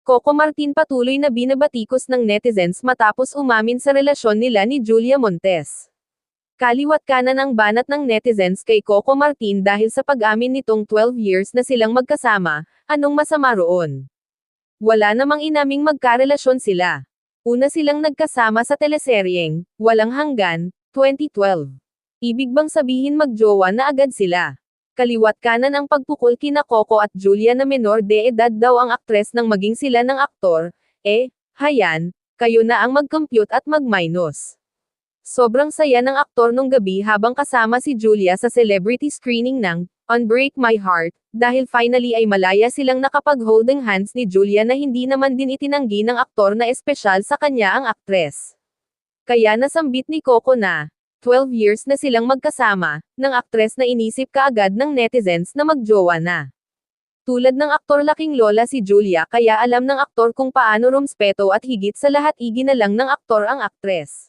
Coco Martin patuloy na binabatikos ng netizens matapos umamin sa relasyon nila ni Julia Montes. Kaliwat kanan ang banat ng netizens kay Coco Martin dahil sa pag-amin nitong 12 years na silang magkasama, anong masama roon? Wala namang inaming magkarelasyon sila. Una silang nagkasama sa teleseryeng, Walang Hanggan, 2012. Ibig bang sabihin magjowa na agad sila? Kaliwat kanan ang pagpukol kina Coco at Julia na menor de edad daw ang aktres nang maging sila ng aktor, hayan, kayo na ang mag-compute at mag-minus. Sobrang saya ng aktor nung gabi habang kasama si Julia sa celebrity screening ng Unbreak My Heart, dahil finally ay malaya silang nakapag-holding hands ni Julia na hindi naman din itinanggi ng aktor na espesyal sa kanya ang aktres. Kaya nasambit ni Coco na 12 years na silang magkasama, ng aktres na inisip kaagad ng netizens na magjowa na. Tulad ng aktor laking lola si Julia kaya alam ng aktor kung paano rumspeto at higit sa lahat iginalang ng aktor ang aktres.